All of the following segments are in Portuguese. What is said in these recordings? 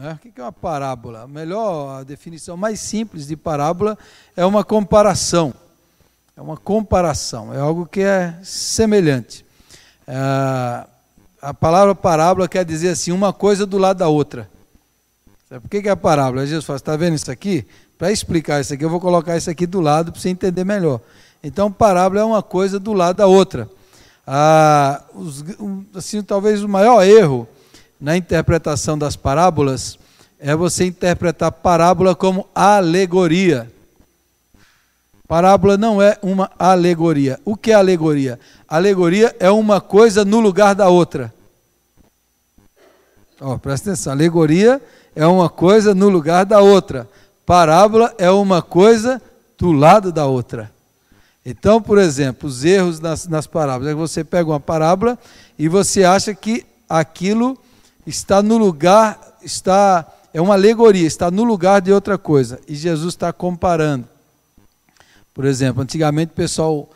O que é uma parábola? A definição mais simples de parábola é uma comparação. É uma comparação, é algo que é semelhante. A palavra parábola quer dizer assim, uma coisa do lado da outra. Por que é a parábola? Jesus fala, está vendo isso aqui? Para explicar isso aqui, eu vou colocar isso aqui do lado para você entender melhor. Então, parábola é uma coisa do lado da outra. Assim, talvez o maior erro na interpretação das parábolas é você interpretar parábola como alegoria. Parábola não é uma alegoria. O que é alegoria? Alegoria é uma coisa no lugar da outra. Presta atenção, alegoria é uma coisa no lugar da outra. Parábola é uma coisa do lado da outra. Então, por exemplo, os erros nas parábolas é que você pega uma parábola e você acha que aquilo está no lugar, é uma alegoria, está no lugar de outra coisa. E Jesus está comparando. Por exemplo, antigamente o pessoal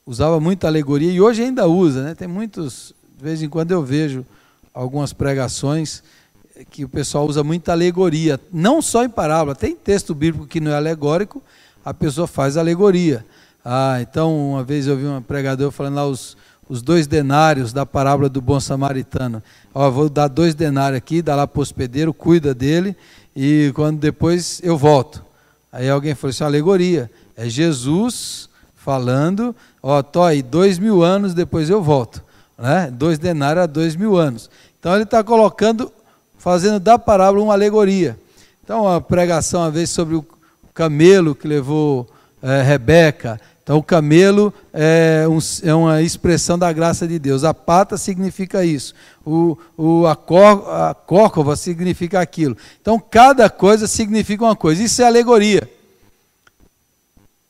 usava muito alegoria e hoje ainda usa, né? Tem muitos, de vez em quando eu vejo algumas pregações que o pessoal usa muita alegoria, não só em parábola, tem texto bíblico que não é alegórico, a pessoa faz alegoria. Então uma vez eu vi um pregador falando lá os 2 denários da parábola do bom samaritano. Vou dar 2 denários aqui, dá lá para o hospedeiro, cuida dele e quando depois eu volto. Aí alguém falou assim, alegoria, é Jesus falando, tô aí 2000 anos, depois eu volto. Né? 2 denários a 2000 anos. Então ele está fazendo da parábola uma alegoria. Então a pregação uma vez sobre o camelo que levou Rebeca. Então o camelo é uma expressão da graça de Deus. A pata significa isso. A córcova significa aquilo. Então cada coisa significa uma coisa. Isso é alegoria.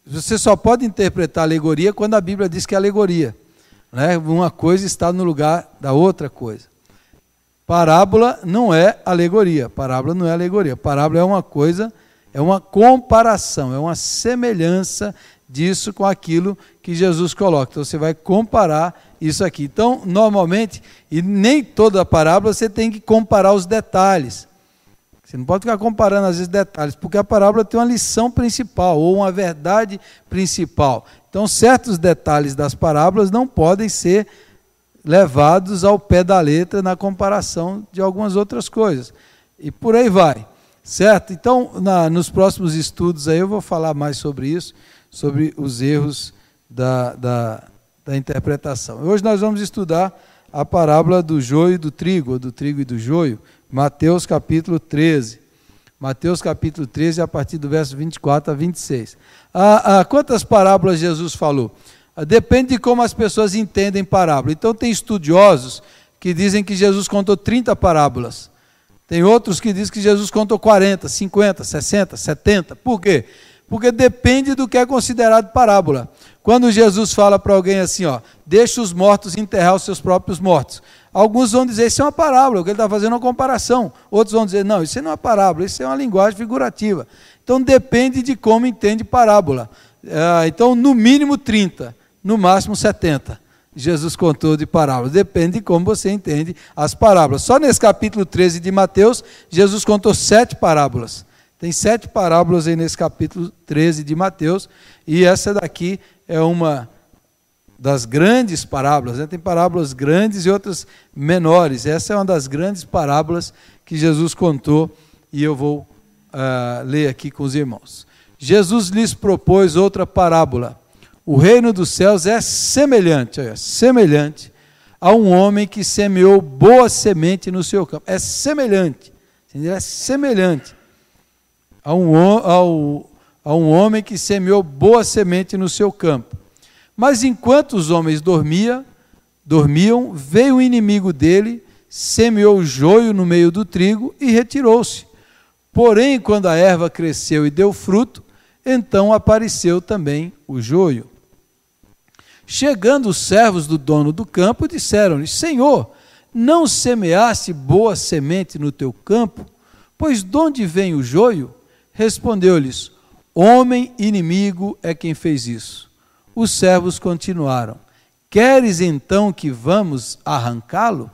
Você só pode interpretar alegoria quando a Bíblia diz que é alegoria. Né? Uma coisa está no lugar da outra coisa. Parábola não é alegoria. Parábola não é alegoria. Parábola é uma coisa, é uma comparação, é uma semelhança disso com aquilo que Jesus coloca. Então você vai comparar isso aqui. Então, normalmente, e nem toda parábola você tem que comparar os detalhes. Você não pode ficar comparando às vezes detalhes, porque a parábola tem uma lição principal ou uma verdade principal. Então, certos detalhes das parábolas não podem ser levados ao pé da letra na comparação de algumas outras coisas. E por aí vai, certo? Então, nos próximos estudos aí eu vou falar mais sobre isso, sobre os erros da interpretação. Hoje nós vamos estudar a parábola do joio e do trigo, ou do trigo e do joio, Mateus capítulo 13. Mateus capítulo 13, a partir do verso 24 a 26. Quantas parábolas Jesus falou? Depende de como as pessoas entendem parábola. Então tem estudiosos que dizem que Jesus contou 30 parábolas. Tem outros que dizem que Jesus contou 40, 50, 60, 70. Por quê? Porque depende do que é considerado parábola. Quando Jesus fala para alguém assim, deixa os mortos enterrar os seus próprios mortos. Alguns vão dizer, isso é uma parábola, porque ele está fazendo uma comparação. Outros vão dizer, não, isso não é uma parábola, isso é uma linguagem figurativa. Então depende de como entende parábola. Então no mínimo 30, no máximo 70. Jesus contou de parábolas. Depende de como você entende as parábolas. Só nesse capítulo 13 de Mateus, Jesus contou 7 parábolas. Tem 7 parábolas aí nesse capítulo 13 de Mateus, e essa daqui é uma das grandes parábolas, né? Tem parábolas grandes e outras menores. Essa é uma das grandes parábolas que Jesus contou, e eu vou ler aqui com os irmãos. Jesus lhes propôs outra parábola. O reino dos céus é semelhante a um homem que semeou boa semente no seu campo. É semelhante a um homem que semeou boa semente no seu campo. Mas enquanto os homens dormiam, veio o inimigo dele, semeou o joio no meio do trigo e retirou-se. Porém, quando a erva cresceu e deu fruto, então apareceu também o joio. Chegando os servos do dono do campo, disseram-lhe: Senhor, não semeaste boa semente no teu campo? Pois de onde vem o joio? Respondeu-lhes: Homem inimigo é quem fez isso. Os servos continuaram: Queres então que vamos arrancá-lo?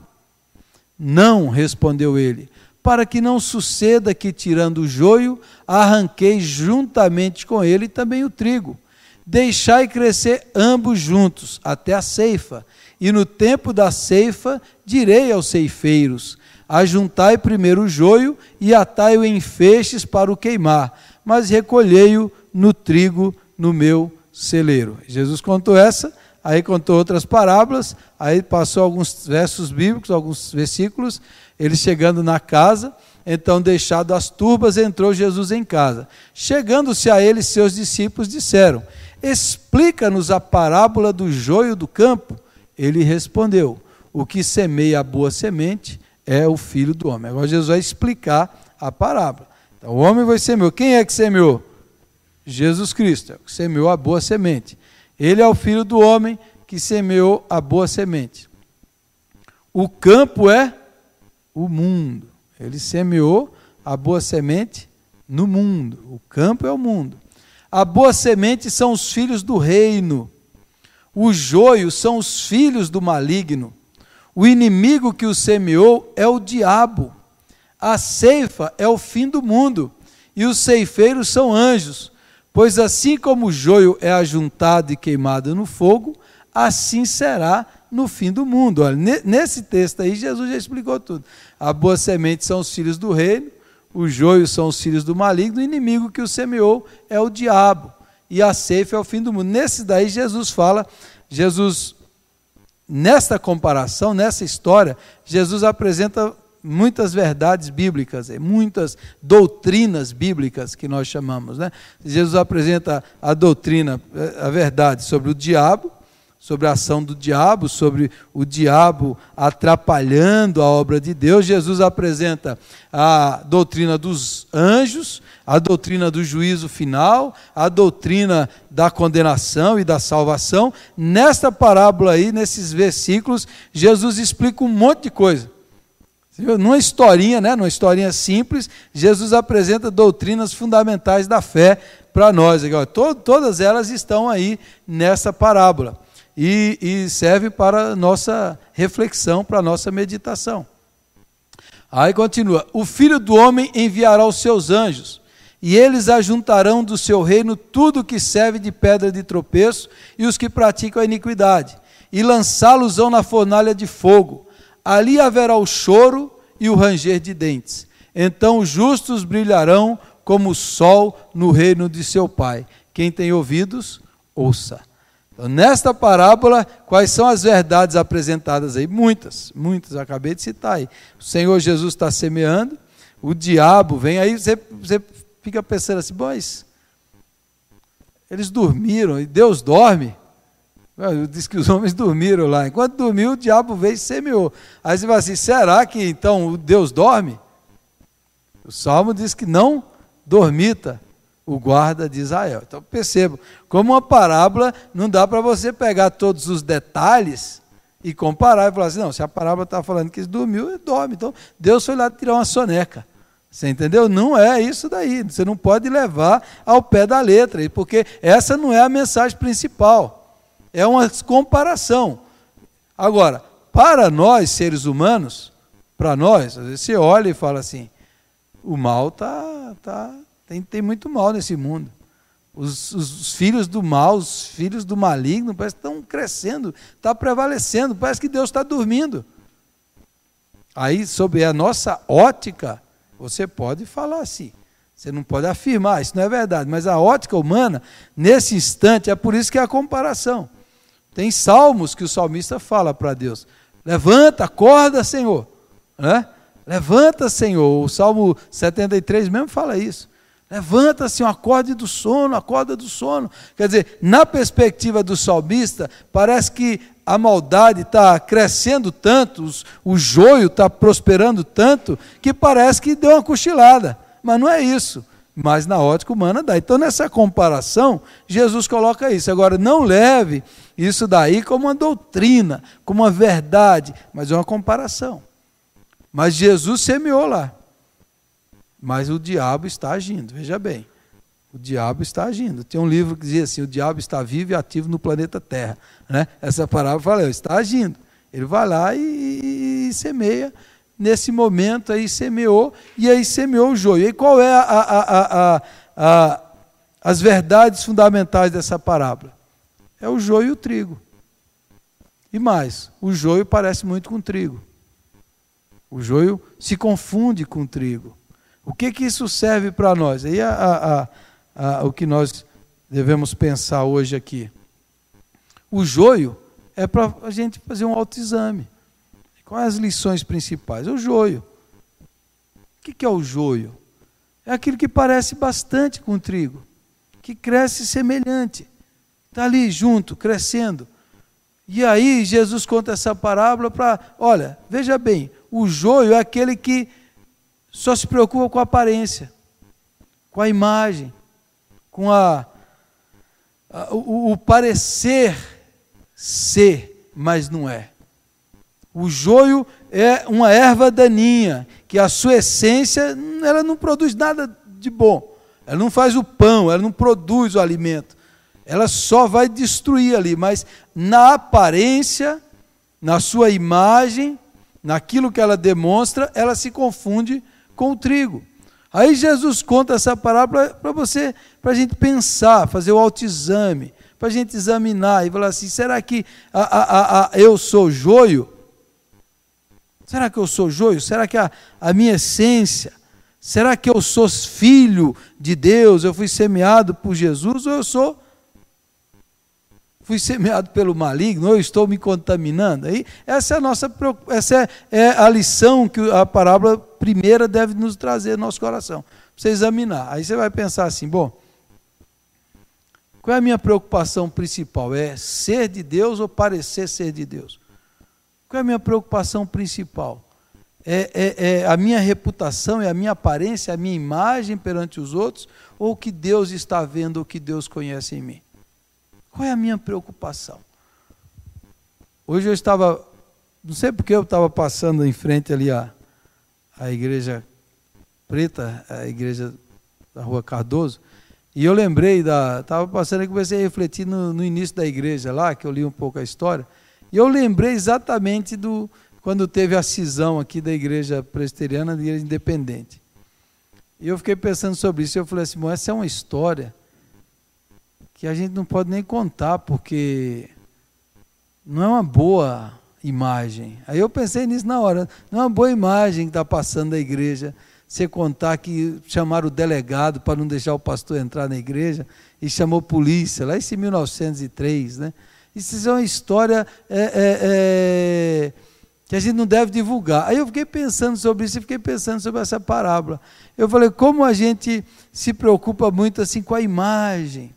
Não, respondeu ele, para que não suceda que, tirando o joio, arranquei juntamente com ele também o trigo. Deixai crescer ambos juntos, até a ceifa. E no tempo da ceifa, direi aos ceifeiros: ajuntai primeiro o joio e atai-o em feixes para o queimar, mas recolhei-o no trigo no meu celeiro. Jesus contou essa, aí contou outras parábolas, aí passou alguns versos bíblicos, alguns versículos. Ele chegando na casa, então, deixado as turbas, entrou Jesus em casa. Chegando-se a ele, seus discípulos disseram: explica-nos a parábola do joio do campo. Ele respondeu: o que semeia a boa semente é o Filho do Homem. Agora Jesus vai explicar a parábola. Então, o homem vai semear. Quem é que semeou? Jesus Cristo, que semeou a boa semente. Ele é o Filho do Homem que semeou a boa semente. O campo é o mundo. Ele semeou a boa semente no mundo. O campo é o mundo. A boa semente são os filhos do reino. O joio são os filhos do maligno. O inimigo que o semeou é o diabo. A ceifa é o fim do mundo. E os ceifeiros são anjos. Pois assim como o joio é ajuntado e queimado no fogo, assim será no fim do mundo. Olha, nesse texto aí, Jesus já explicou tudo. A boa semente são os filhos do reino, o joio são os filhos do maligno, o inimigo que o semeou é o diabo, e a ceifa é o fim do mundo. Nesse daí, Jesus fala, nesta comparação, nessa história, Jesus apresenta muitas verdades bíblicas, muitas doutrinas bíblicas que nós chamamos, né? Jesus apresenta a doutrina, a verdade sobre o diabo, sobre a ação do diabo, sobre o diabo atrapalhando a obra de Deus. Jesus apresenta a doutrina dos anjos, a doutrina do juízo final, a doutrina da condenação e da salvação. Nesta parábola aí, nesses versículos, Jesus explica um monte de coisa. Numa historinha, né? Numa historinha simples, Jesus apresenta doutrinas fundamentais da fé para nós. Todas elas estão aí nessa parábola. E serve para nossa reflexão, para nossa meditação. Aí continua: o Filho do Homem enviará os seus anjos, e eles ajuntarão do seu reino tudo que serve de pedra de tropeço e os que praticam a iniquidade, e lançá-los-ão na fornalha de fogo. Ali haverá o choro e o ranger de dentes. Então os justos brilharão como o sol no reino de seu Pai. Quem tem ouvidos, ouça. Então, nesta parábola, quais são as verdades apresentadas aí? Muitas, acabei de citar aí. O Senhor Jesus está semeando, o diabo vem aí, você fica pensando assim, mas eles dormiram, e Deus dorme. Diz que os homens dormiram lá. Enquanto dormiu, o diabo veio e semeou. Aí você fala assim, será que então Deus dorme? O Salmo diz que não dormita o guarda de Israel. Então perceba, como uma parábola, não dá para você pegar todos os detalhes e comparar e falar assim, não, se a parábola está falando que ele dormiu, ele dorme. Então Deus foi lá tirar uma soneca. Você entendeu? Não é isso daí. Você não pode levar ao pé da letra, porque essa não é a mensagem principal. É uma comparação. Agora, para nós, seres humanos, para nós, às vezes você olha e fala assim, o mal tem muito mal nesse mundo. Os filhos do mal, os filhos do maligno, parece que estão crescendo, está prevalecendo, parece que Deus está dormindo. Aí, sob a nossa ótica, você pode falar assim, você não pode afirmar, isso não é verdade, mas a ótica humana, nesse instante, é por isso que é a comparação. Tem salmos que o salmista fala para Deus, levanta, acorda, Senhor, né? Levanta, Senhor. O Salmo 73 mesmo fala isso. Levanta, Senhor, acorda do sono. Quer dizer, na perspectiva do salmista, parece que a maldade está crescendo tanto, o joio está prosperando tanto, que parece que deu uma cochilada. Mas não é isso. Mas na ótica humana dá. Então, nessa comparação, Jesus coloca isso. Agora, não leve isso daí como uma doutrina, como uma verdade, mas é uma comparação. Mas Jesus semeou lá. Mas o diabo está agindo, veja bem. O diabo está agindo. Tem um livro que dizia assim, o diabo está vivo e ativo no planeta Terra. Né? Essa parábola fala, está agindo. Ele vai lá e semeia nesse momento aí semeou, e aí semeou o joio. E qual é as verdades fundamentais dessa parábola? É o joio e o trigo. E mais, o joio parece muito com o trigo. O joio se confunde com o trigo. O que isso serve para nós? Aí o que nós devemos pensar hoje aqui. O joio é para a gente fazer um autoexame. Quais as lições principais? O joio. O que é o joio? É aquilo que parece bastante com o trigo, que cresce semelhante, está ali junto, crescendo. E aí Jesus conta essa parábola para, olha, veja bem, o joio é aquele que só se preocupa com a aparência, com a imagem, com o parecer ser, mas não é. O joio é uma erva daninha, que a sua essência, ela não produz nada de bom. Ela não faz o pão, ela não produz o alimento. Ela só vai destruir ali, mas na aparência, na sua imagem, naquilo que ela demonstra, ela se confunde com o trigo. Aí Jesus conta essa parábola para a gente pensar, fazer o autoexame, para a gente examinar e falar assim, será que eu sou joio? Será que eu sou joio? Será que a minha essência, será que eu sou filho de Deus, eu fui semeado por Jesus, ou fui semeado pelo maligno, ou eu estou me contaminando? Aí, essa é a lição que a parábola primeira deve nos trazer no nosso coração, para você examinar. Aí você vai pensar assim, bom, qual é a minha preocupação principal? É ser de Deus ou parecer ser de Deus? Qual é a minha preocupação principal? É a minha reputação, é a minha aparência, é a minha imagem perante os outros, ou o que Deus está vendo, o que Deus conhece em mim? Qual é a minha preocupação? Hoje eu estava, não sei porque eu estava passando em frente ali a igreja preta, a igreja da Rua Cardoso, e eu lembrei, estava passando e comecei a refletir no início da igreja lá, que eu li um pouco a história, e eu lembrei exatamente quando teve a cisão aqui da igreja presbiteriana, da igreja independente. E eu fiquei pensando sobre isso, e eu falei assim, bom, essa é uma história que a gente não pode nem contar, porque não é uma boa imagem. Aí eu pensei nisso na hora, não é uma boa imagem que está passando da igreja, você contar que chamaram o delegado para não deixar o pastor entrar na igreja, e chamou polícia, lá em 1903, né? Isso é uma história que a gente não deve divulgar. Aí eu fiquei pensando sobre isso, e fiquei pensando sobre essa parábola. Eu falei, como a gente se preocupa muito assim com a imagem.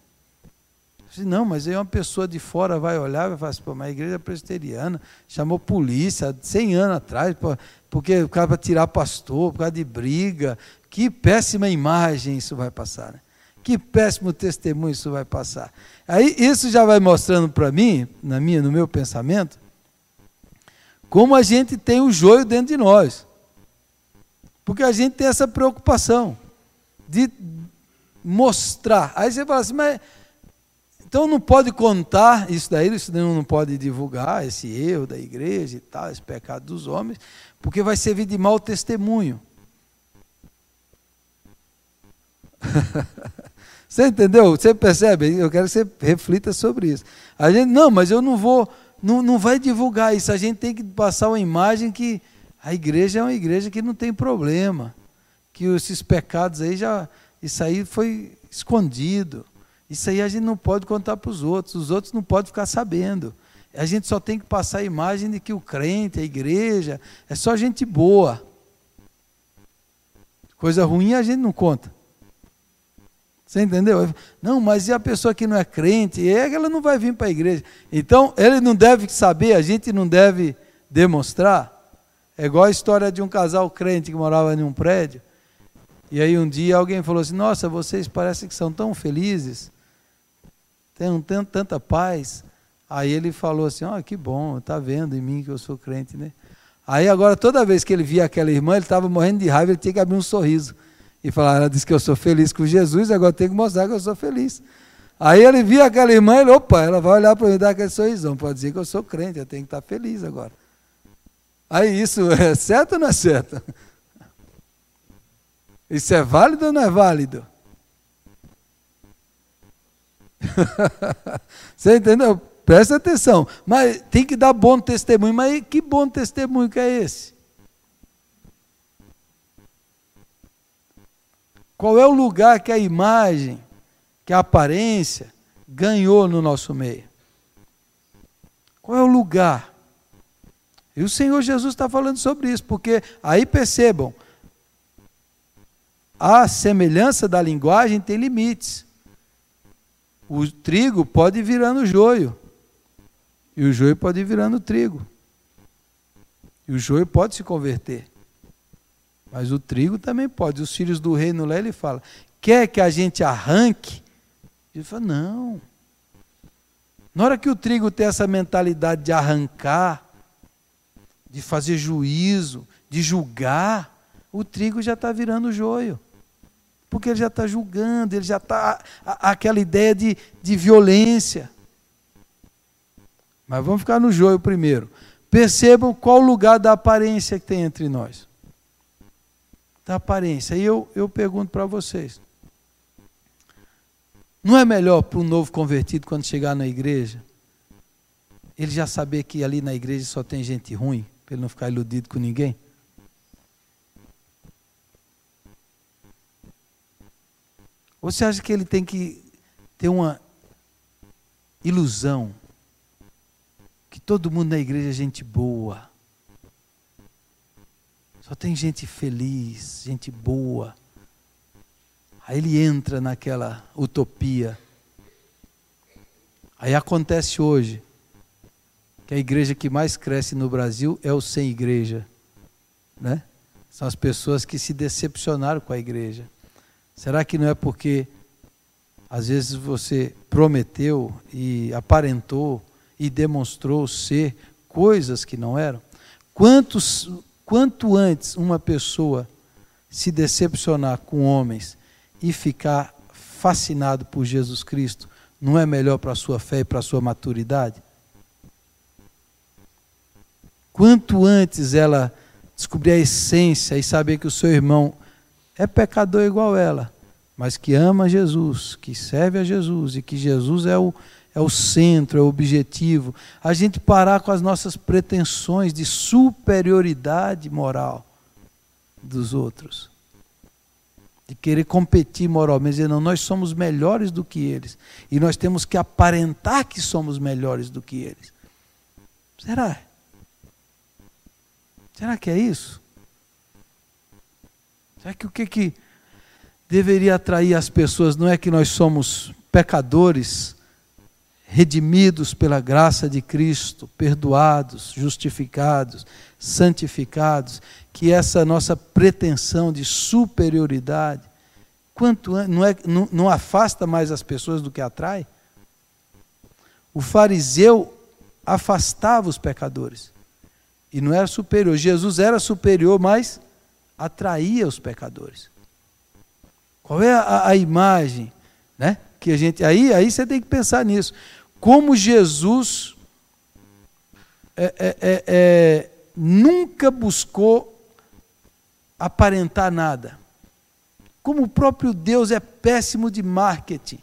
Não, mas aí uma pessoa de fora vai olhar e vai falar assim, pô, mas a igreja presbiteriana chamou polícia 100 anos atrás, porque o cara para tirar pastor, por causa de briga. Que péssima imagem isso vai passar, né? Que péssimo testemunho isso vai passar. Aí isso já vai mostrando para mim, no meu pensamento, como a gente tem o joio dentro de nós. Porque a gente tem essa preocupação de mostrar. Aí você fala assim, mas então não pode contar isso daí, isso não pode divulgar esse erro da igreja e tal, esse pecado dos homens, porque vai servir de mau testemunho. Você entendeu? Você percebe? Eu quero que você reflita sobre isso. A gente, não, mas eu não vou, não vai divulgar isso, a gente tem que passar uma imagem que a igreja é uma igreja que não tem problema, que esses pecados aí isso aí foi escondido. Isso aí a gente não pode contar para os outros não podem ficar sabendo. A gente só tem que passar a imagem de que o crente, a igreja, é só gente boa. Coisa ruim a gente não conta. Você entendeu? Não, mas e a pessoa que não é crente? Ela não vai vir para a igreja. Então, ele não deve saber, a gente não deve demonstrar. É igual a história de um casal crente que morava em um prédio. E aí um dia alguém falou assim, nossa, vocês parecem que são tão felizes. Tem tanta paz. Aí ele falou assim, que bom, está vendo em mim que eu sou crente, né? Aí agora toda vez que ele via aquela irmã, ele estava morrendo de raiva, ele tinha que abrir um sorriso. E falar, ela disse que eu sou feliz com Jesus, agora eu tenho que mostrar que eu sou feliz. Aí ele via aquela irmã, ela vai olhar para mim e dar aquele sorrisão, pode dizer que eu sou crente, eu tenho que estar feliz agora. Aí isso é certo ou não é certo? Isso é válido ou não é válido? Você entendeu? Presta atenção. Mas tem que dar bom testemunho. Mas que bom testemunho que é esse? Qual é o lugar que a imagem, que a aparência ganhou no nosso meio? Qual é o lugar? E o Senhor Jesus está falando sobre isso, porque aí percebam, a semelhança da linguagem tem limites. O trigo pode ir virando joio, e o joio pode ir virando trigo, e o joio pode se converter. Mas o trigo também pode. Os filhos do reino lá, ele fala, quer que a gente arranque? Ele fala, não. Na hora que o trigo tem essa mentalidade de arrancar, de fazer juízo, de julgar, o trigo já está virando joio. Porque ele já está julgando, ele já está... aquela ideia de violência. Mas vamos ficar no joio primeiro. Percebam qual o lugar da aparência que tem entre nós. Da aparência. E eu pergunto para vocês, não é melhor para um novo convertido, quando chegar na igreja, ele já saber que ali na igreja só tem gente ruim, para ele não ficar iludido com ninguém? Ou você acha que ele tem que ter uma ilusão que todo mundo na igreja é gente boa? Só tem gente feliz, gente boa. Aí ele entra naquela utopia. Aí acontece hoje que a igreja que mais cresce no Brasil é o sem igreja, né? São as pessoas que se decepcionaram com a igreja. Será que não é porque às vezes você prometeu e aparentou e demonstrou ser coisas que não eram? Quanto antes uma pessoa se decepcionar com homens e ficar fascinado por Jesus Cristo, não é melhor para a sua fé e para a sua maturidade? Quanto antes ela descobrir a essência e saber que o seu irmão é pecador igual ela, mas que ama Jesus, que serve a Jesus e que Jesus é o centro, é o objetivo, a gente parar com as nossas pretensões de superioridade moral dos outros, de querer competir moralmente, dizer, não, nós somos melhores do que eles, e nós temos que aparentar que somos melhores do que eles. Será? Será que é isso? Será que o que deveria atrair as pessoas não é que nós somos pecadores, redimidos pela graça de Cristo, perdoados, justificados, santificados, que essa nossa pretensão de superioridade, não afasta mais as pessoas do que atrai? O fariseu afastava os pecadores, e não era superior. Jesus era superior, mas atraía os pecadores. Qual é a imagem, né? Que a gente, aí você tem que pensar nisso. Como Jesus nunca buscou aparentar nada. Como o próprio Deus é péssimo de marketing.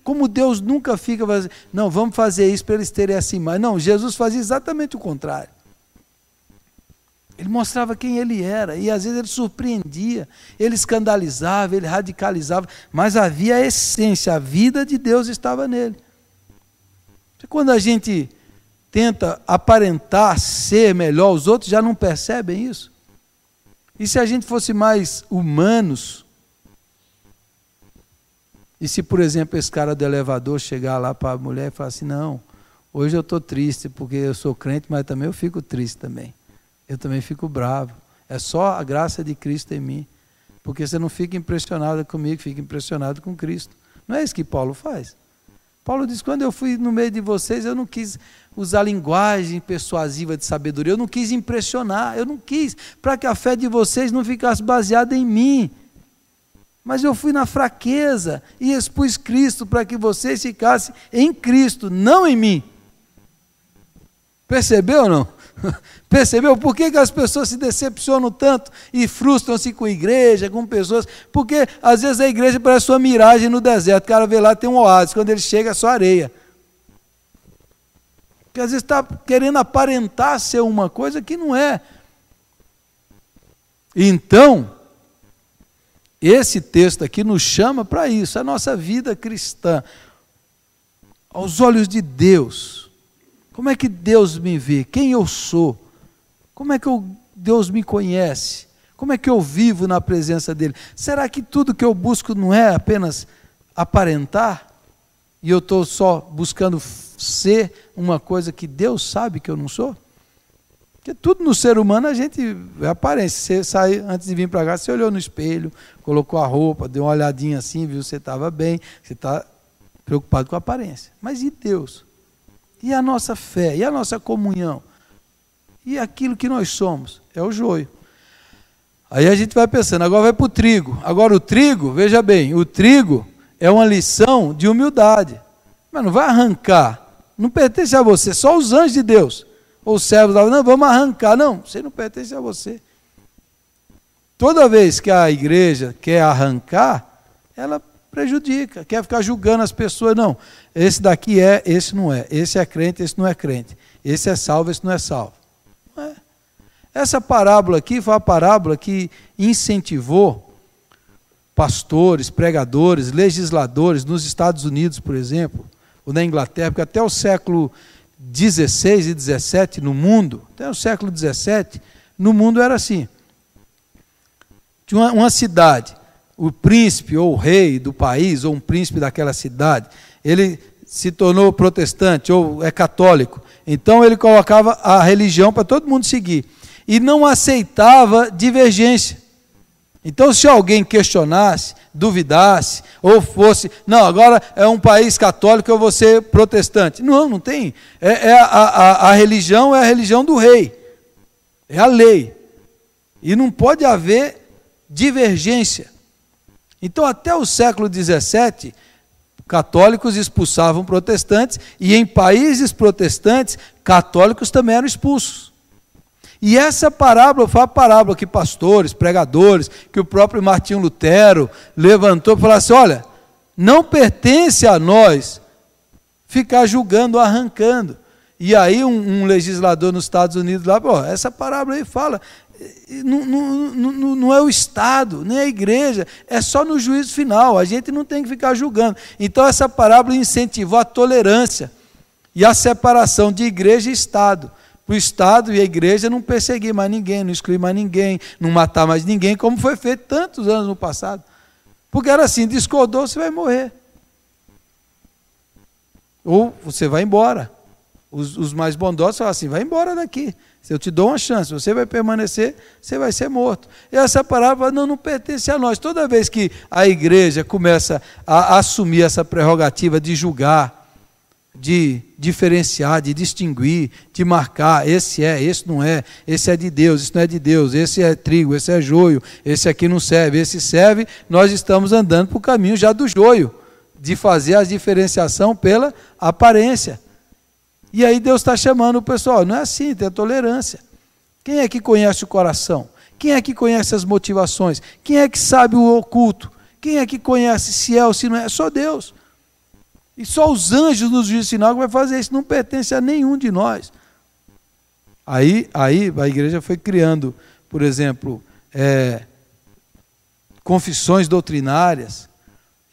Como Deus nunca fica fazendo, não, vamos fazer isso para eles terem essa imagem. Não, Jesus fazia exatamente o contrário. Ele mostrava quem ele era, e às vezes ele surpreendia, ele escandalizava, ele radicalizava, mas havia a essência, a vida de Deus estava nele. Quando a gente tenta aparentar ser melhor, os outros já não percebem isso. E se a gente fosse mais humanos, e se, por exemplo, esse cara do elevador chegar lá para a mulher e falar assim, não, hoje eu estou triste porque eu sou crente, mas também eu fico triste também. Eu também fico bravo. É só a graça de Cristo em mim. Porque você não fica impressionado comigo, fica impressionado com Cristo. Não é isso que Paulo faz. Paulo diz, quando eu fui no meio de vocês, eu não quis usar linguagem persuasiva de sabedoria, eu não quis impressionar, eu não quis, para que a fé de vocês não ficasse baseada em mim. Mas eu fui na fraqueza e expus Cristo para que vocês ficassem em Cristo, não em mim. Percebeu ou não? Percebeu por que as pessoas se decepcionam tanto e frustram-se com a igreja, com pessoas? Porque às vezes a igreja parece uma miragem no deserto. O cara vê lá, tem um oásis, quando ele chega é só areia. Porque às vezes está querendo aparentar ser uma coisa que não é. Então, esse texto aqui nos chama para isso, a nossa vida cristã, aos olhos de Deus. Como é que Deus me vê? Quem eu sou? Como é que Deus me conhece? Como é que eu vivo na presença dEle? Será que tudo que eu busco não é apenas aparentar? E eu estou só buscando ser uma coisa que Deus sabe que eu não sou? Porque tudo no ser humano a gente é aparência. Você sai, antes de vir para cá, você olhou no espelho, colocou a roupa, deu uma olhadinha assim, viu que você estava bem, você está preocupado com a aparência. Mas e Deus? E a nossa fé? E a nossa comunhão? E aquilo que nós somos? É o joio. Aí a gente vai pensando, agora vai para o trigo. Agora o trigo, veja bem, o trigo é uma lição de humildade. Mas não vai arrancar, não pertence a você, só os anjos de Deus. Ou os servos, não, vamos arrancar. Não, você não pertence a você. Toda vez que a igreja quer arrancar, ela prejudica, quer ficar julgando as pessoas. Não, esse daqui é, esse não é. Esse é crente, esse não é crente. Esse é salvo, esse não é salvo. Não é. Essa parábola aqui foi a parábola que incentivou pastores, pregadores, legisladores nos Estados Unidos, por exemplo, ou na Inglaterra, porque até o século 16 e 17 no mundo, até o século 17, no mundo era assim. Tinha uma cidade, o príncipe ou o rei do país, ou um príncipe daquela cidade, ele se tornou protestante ou é católico. Então ele colocava a religião para todo mundo seguir. E não aceitava divergência. Então se alguém questionasse, duvidasse, ou fosse, não, agora é um país católico, eu vou ser protestante. Não, não tem. A religião é a religião do rei. É a lei. E não pode haver divergência. Então, até o século XVII, católicos expulsavam protestantes, e em países protestantes, católicos também eram expulsos. E essa parábola foi a parábola que pastores, pregadores, que o próprio Martinho Lutero levantou e falou assim, olha, não pertence a nós ficar julgando, arrancando. E aí um legislador nos Estados Unidos lá, pô, essa parábola aí fala, não é o Estado, nem a igreja, é só no juízo final, a gente não tem que ficar julgando. Então essa parábola incentivou a tolerância e a separação de igreja e Estado. Para o Estado e a igreja não perseguir mais ninguém, não excluir mais ninguém, não matar mais ninguém, como foi feito tantos anos no passado. Porque era assim, discordou, você vai morrer. Ou você vai embora. Os mais bondosos falam assim, vai embora daqui. Se eu te dou uma chance, você vai permanecer, você vai ser morto. E essa palavra não pertence a nós. Toda vez que a igreja começa a assumir essa prerrogativa de julgar, de diferenciar, de distinguir, de marcar, esse não é, esse é de Deus, esse não é de Deus, esse é trigo, esse é joio, esse aqui não serve, esse serve, nós estamos andando para o caminho já do joio, de fazer a diferenciação pela aparência. E aí Deus está chamando o pessoal, não é assim, tem a tolerância. Quem é que conhece o coração? Quem é que conhece as motivações? Quem é que sabe o oculto? Quem é que conhece se é ou se não é? É só Deus. E só os anjos no juízo final que vai fazer isso, não pertence a nenhum de nós. Aí a igreja foi criando, por exemplo, confissões doutrinárias,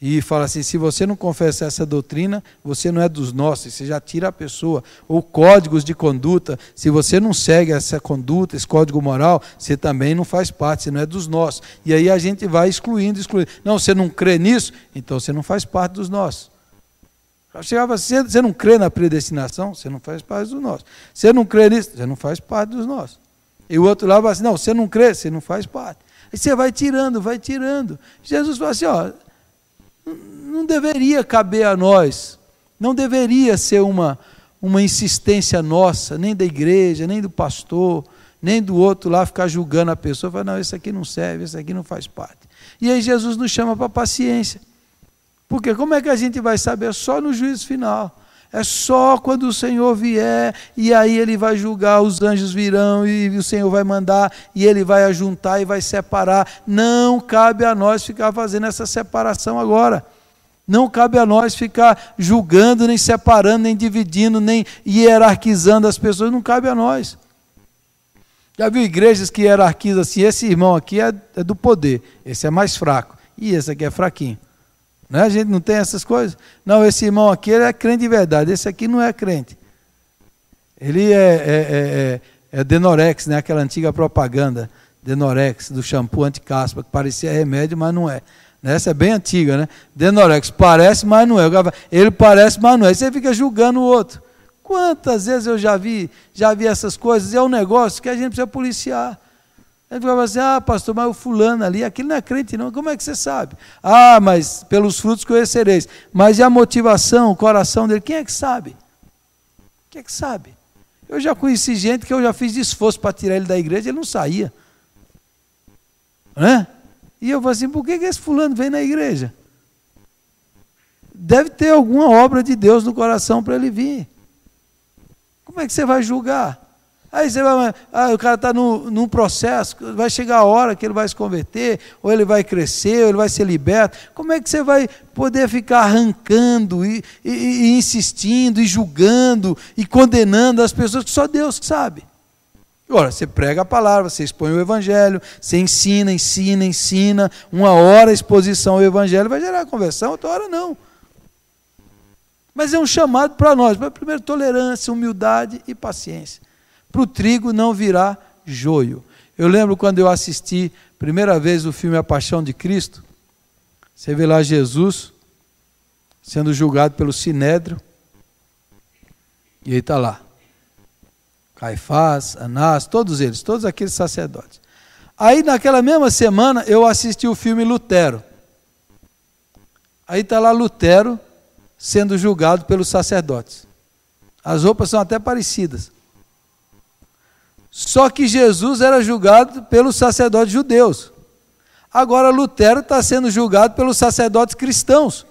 e fala assim, se você não confessa essa doutrina, você não é dos nossos, você já tira a pessoa. Ou códigos de conduta, se você não segue essa conduta, esse código moral, você também não faz parte, você não é dos nossos. E aí a gente vai excluindo. Não, você não crê nisso? Então você não faz parte dos nossos. Chegava assim, você não crê na predestinação? Você não faz parte dos nossos. Você não crê nisso? Você não faz parte dos nossos. E o outro lado vai assim, não, você não crê? Você não faz parte. Aí você vai tirando, vai tirando. Jesus fala assim, ó, não deveria caber a nós, não deveria ser uma insistência nossa, nem da igreja, nem do pastor, nem do outro lá ficar julgando a pessoa, falar, não, esse aqui não serve, esse aqui não faz parte. E aí Jesus nos chama para paciência. Porque como é que a gente vai saber? Só no juízo final. É só quando o Senhor vier, e aí ele vai julgar, os anjos virão, e o Senhor vai mandar, e ele vai ajuntar e vai separar. Não cabe a nós ficar fazendo essa separação agora. Não cabe a nós ficar julgando, nem separando, nem dividindo, nem hierarquizando as pessoas. Não cabe a nós. Já viu igrejas que hierarquizam assim? Esse irmão aqui é do poder, esse é mais fraco, e esse aqui é fraquinho. Não é? A gente não tem essas coisas? Não, esse irmão aqui ele é crente de verdade, esse aqui não é crente. Ele é Denorex, né? Aquela antiga propaganda, Denorex, do shampoo anti-caspa, que parecia remédio, mas não é. Essa é bem antiga, né? Denorex, parece, mas não é. Ele parece, mas não é. Você fica julgando o outro. Quantas vezes eu já vi essas coisas? É um negócio que a gente precisa policiar. A gente ficava assim, pastor, mas o fulano ali, aquele não é crente não. Como é que você sabe? Mas pelos frutos conhecereis. Mas e a motivação, o coração dele? Quem é que sabe? Quem é que sabe? Eu já conheci gente que eu já fiz esforço para tirar ele da igreja, ele não saía. Né? E eu falei assim, por que esse fulano vem na igreja? Deve ter alguma obra de Deus no coração para ele vir. Como é que você vai julgar? Aí você vai, o cara está num processo, vai chegar a hora que ele vai se converter, ou ele vai crescer, ou ele vai ser liberto. Como é que você vai poder ficar arrancando e insistindo, e julgando, e condenando as pessoas que só Deus sabe? Agora, você prega a palavra, você expõe o evangelho, você ensina. Uma hora a exposição ao evangelho vai gerar conversão, outra hora não. Mas é um chamado para nós, primeiro tolerância, humildade e paciência. Para o trigo não virar joio. Eu lembro quando eu assisti primeira vez o filme A Paixão de Cristo, você vê lá Jesus sendo julgado pelo Sinédrio, e ele está lá. Caifás, Anás, todos eles, todos aqueles sacerdotes. Aí naquela mesma semana eu assisti o filme Lutero. Aí está lá Lutero sendo julgado pelos sacerdotes. As roupas são até parecidas. Só que Jesus era julgado pelos sacerdotes judeus. Agora Lutero está sendo julgado pelos sacerdotes cristãos.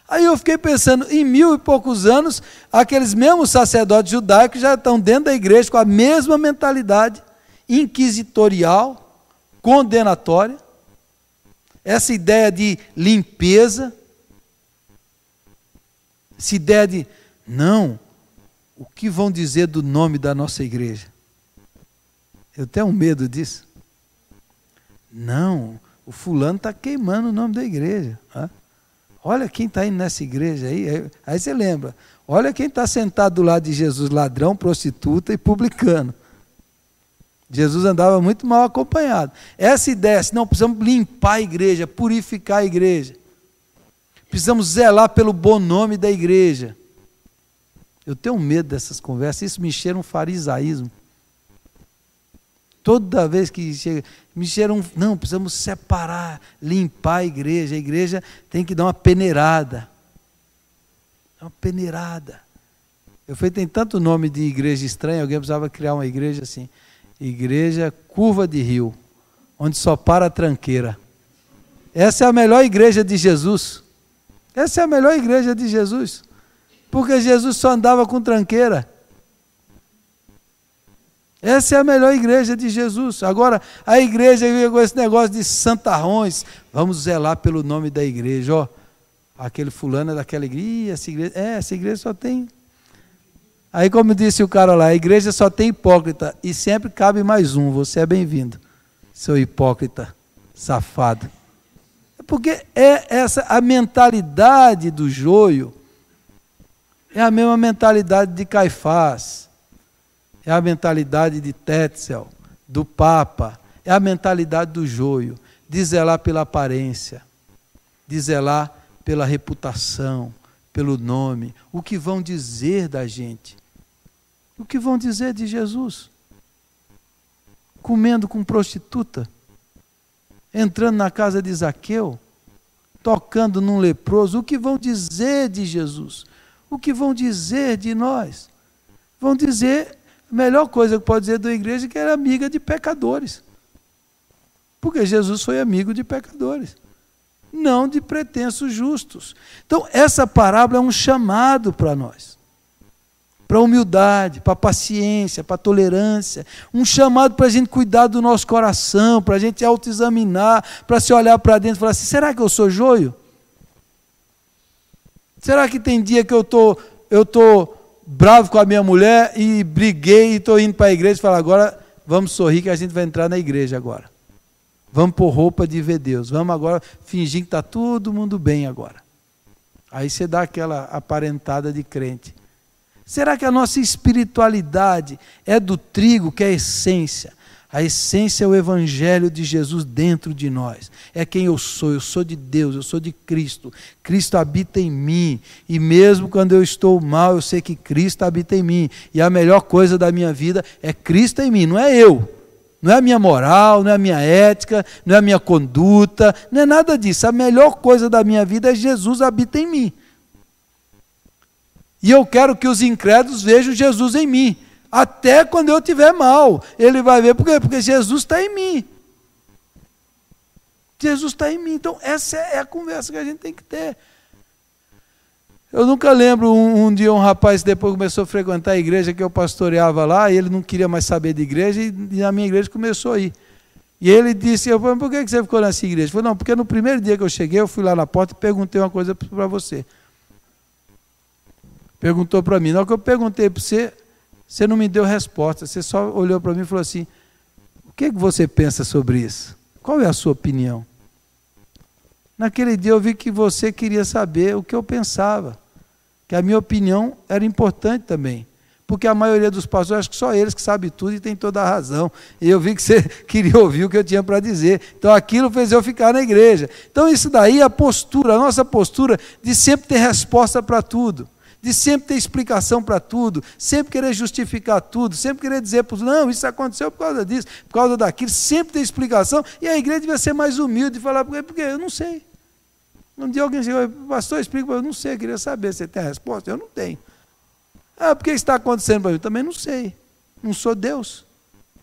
Aí eu fiquei pensando, em 1000 e poucos anos, aqueles mesmos sacerdotes judaicos já estão dentro da igreja com a mesma mentalidade inquisitorial, condenatória, essa ideia de limpeza, essa ideia de, não, o que vão dizer do nome da nossa igreja? Eu tenho medo disso. Não, o fulano está queimando o nome da igreja. Olha quem está indo nessa igreja aí. Aí você lembra, olha quem está sentado do lado de Jesus, ladrão, prostituta e publicano. Jesus andava muito mal acompanhado. Essa ideia, assim, não, precisamos limpar a igreja, purificar a igreja. Precisamos zelar pelo bom nome da igreja. Eu tenho medo dessas conversas, isso me cheira um farisaísmo. Toda vez que chega, me cheira não, precisamos separar, limpar a igreja tem que dar uma peneirada. Uma peneirada. Tem tanto nome de igreja estranha, alguém precisava criar uma igreja assim, igreja curva de rio, onde só para a tranqueira. Essa é a melhor igreja de Jesus. Essa é a melhor igreja de Jesus. Porque Jesus só andava com tranqueira. Essa é a melhor igreja de Jesus. Agora, a igreja com esse negócio de santarrões, vamos zelar pelo nome da igreja. Aquele fulano é daquela igreja, essa igreja só tem... Aí como disse o cara lá, a igreja só tem hipócrita, e sempre cabe mais um, você é bem-vindo, seu hipócrita, safado. Porque a mentalidade do joio, é a mesma mentalidade de Caifás, é a mentalidade de Tetzel, do Papa, é a mentalidade do joio, de zelar pela aparência, de zelar pela reputação, pelo nome, o que vão dizer da gente, o que vão dizer de Jesus, comendo com prostituta, entrando na casa de Zaqueu, tocando num leproso, o que vão dizer de Jesus? O que vão dizer de nós? Vão dizer, a melhor coisa que pode dizer da igreja é que era amiga de pecadores. Porque Jesus foi amigo de pecadores. não de pretensos justos. Então, essa parábola é um chamado para nós. Para a humildade, para a paciência, para a tolerância. Um chamado para a gente cuidar do nosso coração, para a gente autoexaminar, para se olhar para dentro e falar assim, será que eu sou joio? Será que tem dia que eu tô bravo com a minha mulher e briguei e estou indo para a igreja e falo, agora vamos sorrir que a gente vai entrar na igreja agora. Vamos pôr roupa de ver Deus. Vamos agora fingir que está todo mundo bem agora. Aí você dá aquela aparentada de crente. Será que a nossa espiritualidade é do trigo, que é a essência? A essência é o evangelho de Jesus dentro de nós. É quem eu sou de Deus, eu sou de Cristo. Cristo habita em mim. E mesmo quando eu estou mal, eu sei que Cristo habita em mim. E a melhor coisa da minha vida é Cristo em mim, não é eu. Não é a minha moral, não é a minha ética, não é a minha conduta, não é nada disso. A melhor coisa da minha vida é Jesus habita em mim. E eu quero que os incrédulos vejam Jesus em mim. Até quando eu estiver mal. Ele vai ver, por quê? Porque Jesus está em mim. Jesus está em mim. Então, essa é a conversa que a gente tem que ter. Eu nunca lembro, um dia um rapaz depois começou a frequentar a igreja que eu pastoreava lá, e ele não queria mais saber de igreja, e na minha igreja começou a ir. E ele disse, eu falei, por que você ficou nessa igreja? Ele falou, não, porque no primeiro dia que eu cheguei, eu fui lá na porta e perguntei uma coisa para você. Perguntou para mim, na hora que eu perguntei para você, você não me deu resposta, você só olhou para mim e falou assim, o que você pensa sobre isso? Qual é a sua opinião? Naquele dia eu vi que você queria saber o que eu pensava, que a minha opinião era importante também, porque a maioria dos pastores, acho que só eles que sabem tudo e tem toda a razão, e eu vi que você queria ouvir o que eu tinha para dizer, então aquilo fez eu ficar na igreja. Então isso daí é a postura, a nossa postura de sempre ter resposta para tudo, de sempre ter explicação para tudo, sempre querer justificar tudo, sempre querer dizer, não, isso aconteceu por causa disso, por causa daquilo, sempre ter explicação, e a igreja devia ser mais humilde e falar, porque eu não sei. Um dia alguém chegou, pastor, explica, eu não sei, eu queria saber, você tem a resposta? Eu não tenho. Por que está acontecendo para mim? Também não sei, não sou Deus,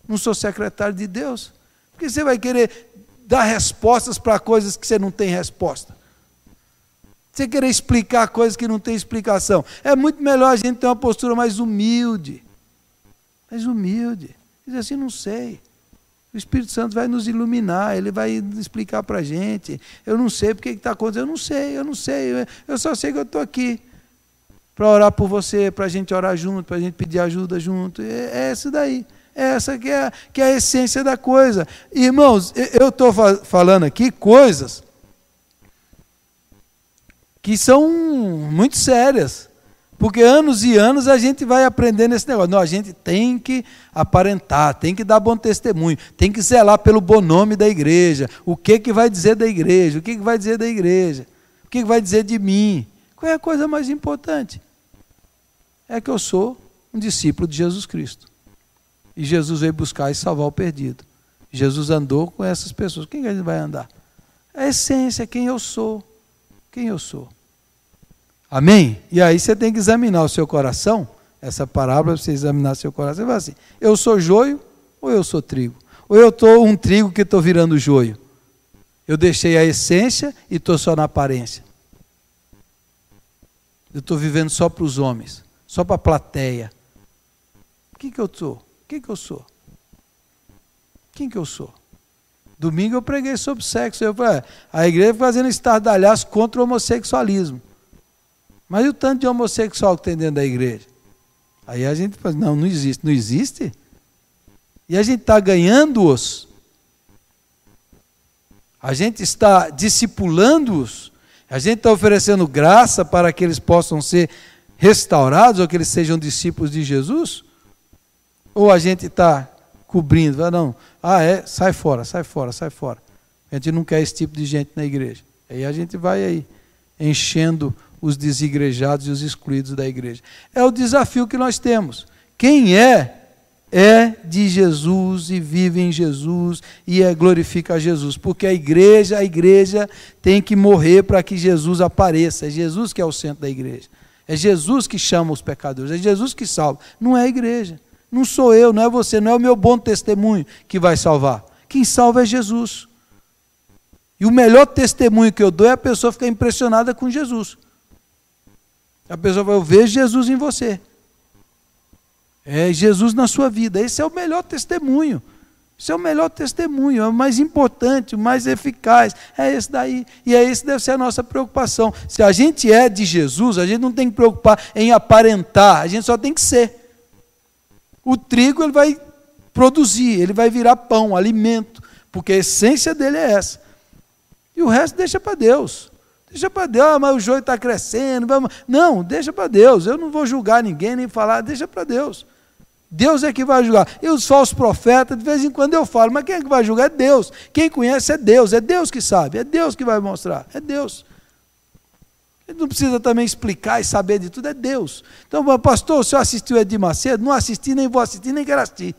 não sou secretário de Deus, porque você vai querer dar respostas para coisas que você não tem resposta. Você querer explicar coisas que não tem explicação. É muito melhor a gente ter uma postura mais humilde. Mais humilde. Diz assim, não sei. O Espírito Santo vai nos iluminar, ele vai explicar para a gente. Eu não sei porque está acontecendo, eu não sei. Eu só sei que eu estou aqui para orar por você, para a gente orar junto, para a gente pedir ajuda junto. É isso daí. É essa que é a essência da coisa. Irmãos, eu estou falando aqui coisas que são muito sérias, porque anos e anos a gente vai aprendendo esse negócio. Não, a gente tem que aparentar, tem que dar bom testemunho, tem que zelar pelo bom nome da igreja. O que vai dizer da igreja? O que vai dizer da igreja? O que vai dizer de mim? Qual é a coisa mais importante? É que eu sou um discípulo de Jesus Cristo. E Jesus veio buscar e salvar o perdido. Jesus andou com essas pessoas. Quem a gente vai andar? A essência, quem eu sou. Quem eu sou. Amém? E aí você tem que examinar o seu coração, essa parábola, você examinar seu coração, você vai assim, eu sou joio ou eu sou trigo? Ou eu estou um trigo que estou virando joio? Eu deixei a essência e estou só na aparência. Eu estou vivendo só para os homens, só para a plateia. O que eu sou? O que eu sou? Quem que eu sou? Domingo eu preguei sobre sexo. Eu falei, a igreja fazendo estardalhaço contra o homossexualismo. Mas e o tanto de homossexual que tem dentro da igreja? Aí a gente fala, não existe. Não existe? E a gente está ganhando-os. A gente está discipulando-os. A gente está oferecendo graça para que eles possam ser restaurados ou que eles sejam discípulos de Jesus? Ou a gente está cobrindo, não, sai fora, sai fora, sai fora. A gente não quer esse tipo de gente na igreja. Aí a gente vai aí, enchendo os desigrejados e os excluídos da igreja. É o desafio que nós temos. Quem é de Jesus e vive em Jesus e glorifica a Jesus. Porque a igreja tem que morrer para que Jesus apareça. É Jesus que é o centro da igreja. É Jesus que chama os pecadores, é Jesus que salva. Não é a igreja. Não sou eu, não é você, não é o meu bom testemunho que vai salvar. Quem salva é Jesus. E o melhor testemunho que eu dou é a pessoa ficar impressionada com Jesus. A pessoa vai, eu vejo Jesus em você. É Jesus na sua vida. Esse é o melhor testemunho. Esse é o melhor testemunho, é o mais importante, o mais eficaz. É esse daí. E é esse deve ser a nossa preocupação. Se a gente é de Jesus, a gente não tem que preocupar em aparentar, a gente só tem que ser. O trigo ele vai produzir, ele vai virar pão, alimento, porque a essência dele é essa. E o resto deixa para Deus. Deixa para Deus, mas o joio está crescendo. Vamos... Não, deixa para Deus. Eu não vou julgar ninguém, nem falar, deixa para Deus. Deus é que vai julgar. E os falsos profetas, de vez em quando eu falo, mas quem é que vai julgar? É Deus. Quem conhece é Deus que sabe, é Deus que vai mostrar, é Deus. Ele não precisa também explicar e saber de tudo, é Deus. Então, pastor, o senhor assistiu Edir Macedo? Não assisti, nem vou assistir, nem quero assistir.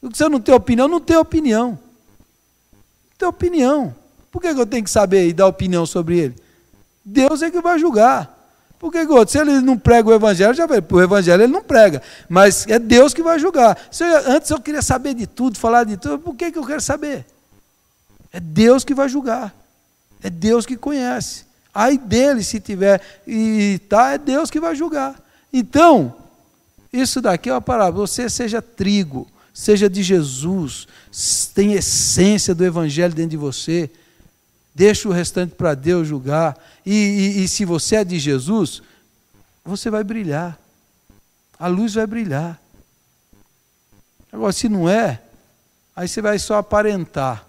O que você não tem opinião? Não tem opinião. Não tem opinião. Por que eu tenho que saber e dar opinião sobre ele? Deus é que vai julgar. Por que outro? Se ele não prega o evangelho, já vai. O evangelho ele não prega. Mas é Deus que vai julgar. Antes eu queria saber de tudo, falar de tudo. Por que eu quero saber? É Deus que vai julgar. É Deus que conhece. Ai dele se tiver. É Deus que vai julgar. Então, isso daqui é uma parábola. Você seja trigo, seja de Jesus, tem essência do evangelho dentro de você. Deixa o restante para Deus julgar. E se você é de Jesus, você vai brilhar. A luz vai brilhar. Agora, se não é, aí você vai só aparentar.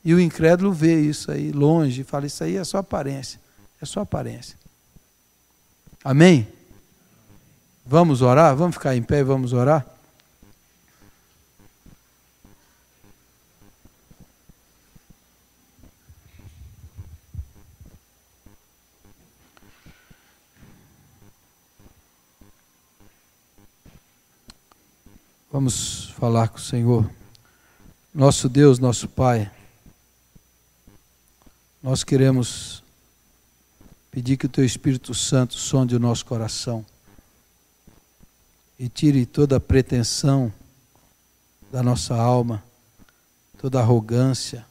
E o incrédulo vê isso aí longe e fala, isso aí é só aparência. É só aparência. Amém? Vamos orar? Vamos ficar em pé e vamos orar? Vamos falar com o Senhor. Nosso Deus, nosso Pai, nós queremos pedir que o Teu Espírito Santo sonde o nosso coração e tire toda a pretensão da nossa alma, toda arrogância,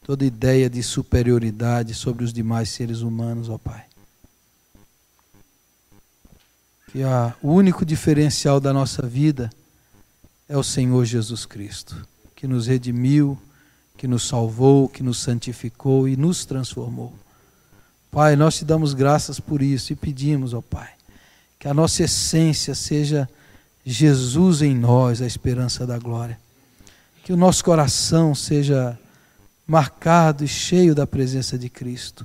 toda ideia de superioridade sobre os demais seres humanos, ó Pai. Que o único diferencial da nossa vida é o Senhor Jesus Cristo, que nos redimiu, que nos salvou, que nos santificou e nos transformou. Pai, nós te damos graças por isso e pedimos, ó Pai, que a nossa essência seja Jesus em nós, a esperança da glória. Que o nosso coração seja marcado e cheio da presença de Cristo.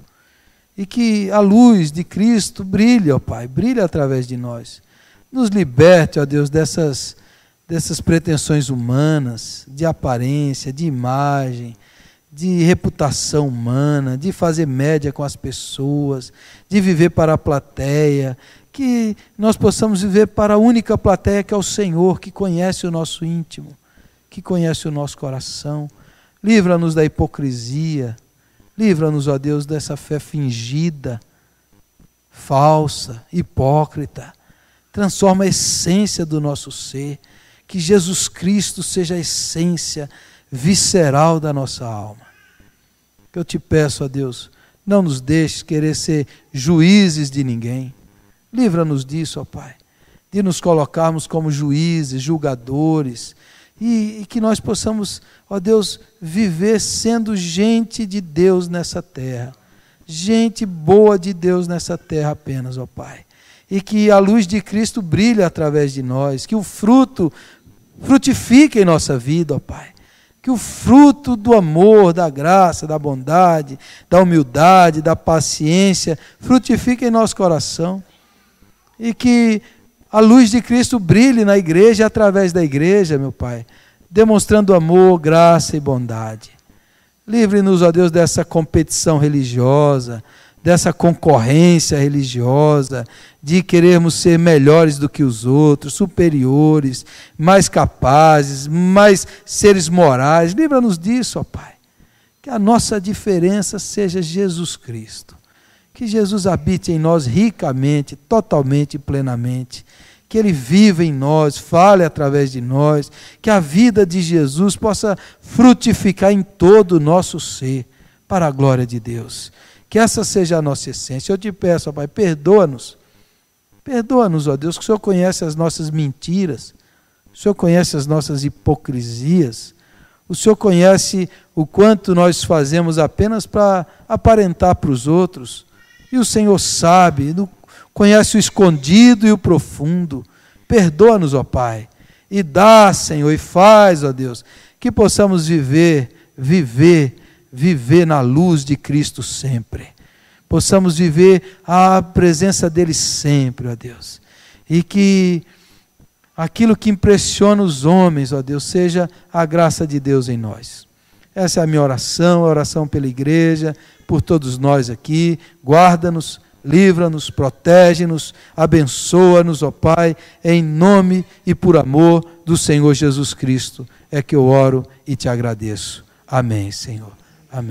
E que a luz de Cristo brilhe, ó Pai, brilhe através de nós. Nos liberte, ó Deus, dessas pretensões humanas, de aparência, de imagem, de reputação humana, de fazer média com as pessoas, de viver para a plateia, que nós possamos viver para a única plateia que é o Senhor, que conhece o nosso íntimo, que conhece o nosso coração. Livra-nos da hipocrisia, livra-nos, ó Deus, dessa fé fingida, falsa, hipócrita. Transforma a essência do nosso ser. Que Jesus Cristo seja a essência visceral da nossa alma. Que eu te peço, ó Deus, não nos deixes querer ser juízes de ninguém. Livra-nos disso, ó Pai, de nos colocarmos como juízes, julgadores, e que nós possamos, ó Deus, viver sendo gente de Deus nessa terra. Gente boa de Deus nessa terra apenas, ó Pai. E que a luz de Cristo brilhe através de nós, que o fruto frutifique em nossa vida, ó Pai. Que o fruto do amor, da graça, da bondade, da humildade, da paciência, frutifique em nosso coração. E que a luz de Cristo brilhe na igreja e através da igreja, meu Pai, demonstrando amor, graça e bondade. Livre-nos, ó Deus, dessa competição religiosa, dessa concorrência religiosa, de querermos ser melhores do que os outros, superiores, mais capazes, mais seres morais. Livra-nos disso, ó Pai. Que a nossa diferença seja Jesus Cristo. Que Jesus habite em nós ricamente, totalmente e plenamente. Que Ele viva em nós, fale através de nós. Que a vida de Jesus possa frutificar em todo o nosso ser. para a glória de Deus. Que essa seja a nossa essência. Eu te peço, ó Pai, perdoa-nos. Perdoa-nos, ó Deus, que o Senhor conhece as nossas mentiras, o Senhor conhece as nossas hipocrisias, o Senhor conhece o quanto nós fazemos apenas para aparentar para os outros. E o Senhor sabe, conhece o escondido e o profundo. Perdoa-nos, ó Pai. E dá, Senhor, e faz, ó Deus, que possamos viver na luz de Cristo sempre. Possamos viver a presença dele sempre, ó Deus. E que aquilo que impressiona os homens, ó Deus, seja a graça de Deus em nós. Essa é a minha oração, a oração pela igreja, por todos nós aqui. Guarda-nos, livra-nos, protege-nos, abençoa-nos, ó Pai, em nome e por amor do Senhor Jesus Cristo. É que eu oro e te agradeço. Amém, Senhor. Amém.